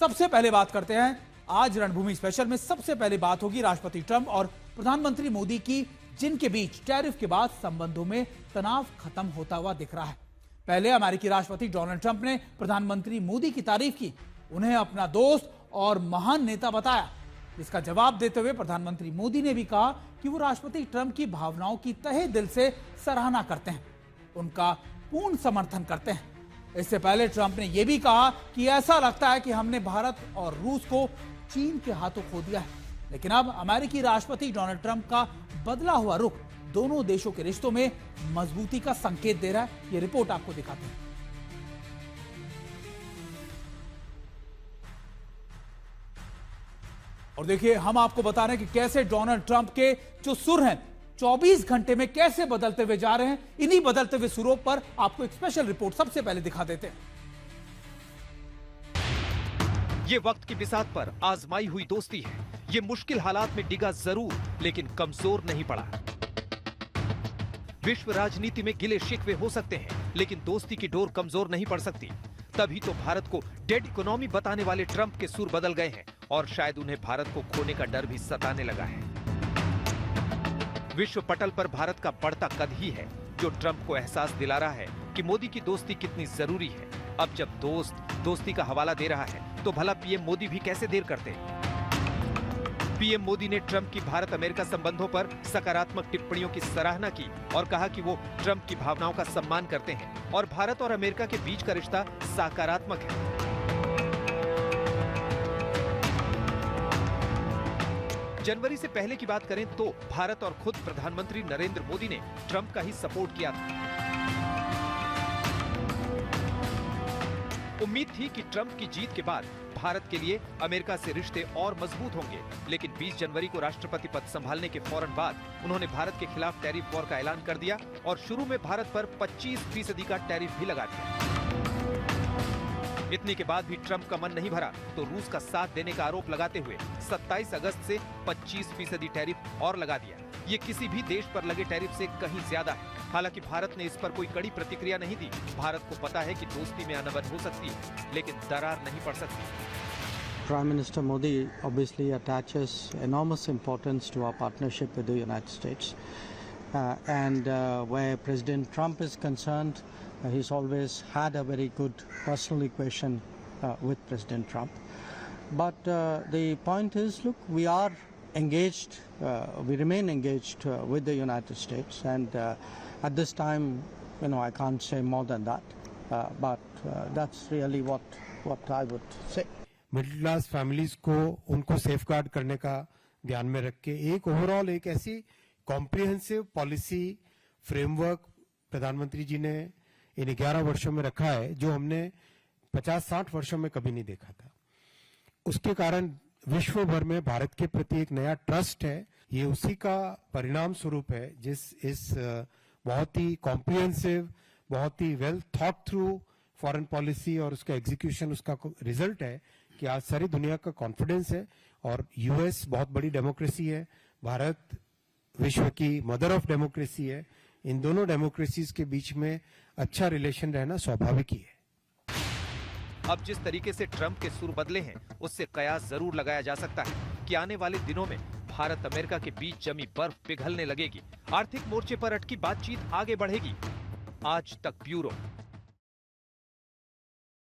सबसे पहले बात करते हैं आज रणभूमि स्पेशल में। सबसे पहले बात होगी राष्ट्रपति ट्रंप और प्रधानमंत्री मोदी की, जिनके बीच टैरिफ के बाद संबंधों में तनाव खत्म होता हुआ दिख रहा है। पहले अमेरिकी राष्ट्रपति डोनाल्ड ट्रंप ने प्रधानमंत्री मोदी की तारीफ की, उन्हें अपना दोस्त और महान नेता बताया। इसका जवाब देते हुए प्रधानमंत्री मोदी ने भी कहा कि वो राष्ट्रपति ट्रंप की भावनाओं की तहे दिल से सराहना करते हैं, उनका पूर्ण समर्थन करते हैं। इससे पहले ट्रंप ने यह भी कहा कि ऐसा लगता है कि हमने भारत और रूस को चीन के हाथों खो दिया है। लेकिन अब अमेरिकी राष्ट्रपति डोनाल्ड ट्रंप का बदला हुआ रुख दोनों देशों के रिश्तों में मजबूती का संकेत दे रहा है। यह रिपोर्ट आपको दिखाते हैं। और देखिए, हम आपको बता रहे हैं कि कैसे डोनाल्ड ट्रंप के जो सुर हैं 24 घंटे में कैसे बदलते हुए जा रहे हैं। इन्हीं बदलते हुए सुरों पर आपको एक स्पेशल रिपोर्ट सबसे पहले दिखा देते हैं। ये वक्त की बिसात पर आजमाई हुई दोस्ती है। ये मुश्किल हालात में डिगा जरूर, लेकिन कमजोर नहीं पड़ा। विश्व राजनीति में गिले शिकवे हो सकते हैं, लेकिन दोस्ती की डोर कमजोर नहीं पड़ सकती। तभी तो भारत को डेड इकोनॉमी बताने वाले ट्रंप के सुर बदल गए हैं और शायद उन्हें भारत को खोने का डर भी सताने लगा है। विश्व पटल पर भारत का बढ़ता कद ही है जो ट्रंप को एहसास दिला रहा है कि मोदी की दोस्ती कितनी जरूरी है। अब जब दोस्त दोस्ती का हवाला दे रहा है तो भला पीएम मोदी भी कैसे देर करते। पीएम मोदी ने ट्रंप की भारत अमेरिका संबंधों पर सकारात्मक टिप्पणियों की सराहना की और कहा कि वो ट्रंप की भावनाओं का सम्मान करते हैं और भारत और अमेरिका के बीच का रिश्ता सकारात्मक है। जनवरी से पहले की बात करें तो भारत और खुद प्रधानमंत्री नरेंद्र मोदी ने ट्रंप का ही सपोर्ट किया था। उम्मीद थी कि ट्रंप की जीत के बाद भारत के लिए अमेरिका से रिश्ते और मजबूत होंगे, लेकिन 20 जनवरी को राष्ट्रपति पद संभालने के फौरन बाद उन्होंने भारत के खिलाफ टैरिफ वॉर का ऐलान कर दिया और शुरू में भारत पर 25% का टैरिफ भी लगा दिया। इतने के बाद भी ट्रंप का मन नहीं भरा तो रूस का साथ देने का आरोप लगाते हुए 27 अगस्त से 25% टैरिफ और लगा दिया। ये किसी भी देश पर लगे टैरिफ से कहीं ज्यादा है। हालांकि भारत ने इस पर कोई कड़ी प्रतिक्रिया नहीं दी। भारत को पता है कि दोस्ती में अनबन हो सकती है, लेकिन दरार नहीं पड़ सकती। Prime Minister Modi obviously attaches enormous importance to our partnership with the United States. Where President Trump is concerned, he's always had a very good personal equation with President Trump. But the point is, look, we are engaged, we remain engaged with the United States, and at this time, I can't say more than that. But that's really what I would say. Middle class families को उनको safeguard करने का ध्यान में रख के एक overall एक ऐसी कॉम्प्रिहेंसिव पॉलिसी फ्रेमवर्क प्रधानमंत्री जी ने इन 11 वर्षों में रखा है जो हमने 50-60 वर्षों में कभी नहीं देखा था। उसके कारण विश्व भर में भारत के प्रति एक नया ट्रस्ट है। ये उसी का परिणाम स्वरूप है जिस इस बहुत ही कॉम्प्रिहेंसिव, बहुत ही well thought through foreign policy और उसका एग्जीक्यूशन, उसका रिजल्ट है कि आज सारी दुनिया का कॉन्फिडेंस है। और यूएस बहुत बड़ी डेमोक्रेसी है, भारत विश्व की मदर ऑफ डेमोक्रेसी है। इन दोनों डेमोक्रेसीज के बीच में अच्छा रिलेशन रहना स्वाभाविक ही है। अब जिस तरीके से ट्रंप के सुर बदले हैं, उससे कयास जरूर लगाया जा सकता है कि आने वाले दिनों में भारत अमेरिका के बीच जमी बर्फ पिघलने लगेगी। आर्थिक मोर्चे पर अटकी बातचीत आगे बढ़ेगी। आज तक ब्यूरो।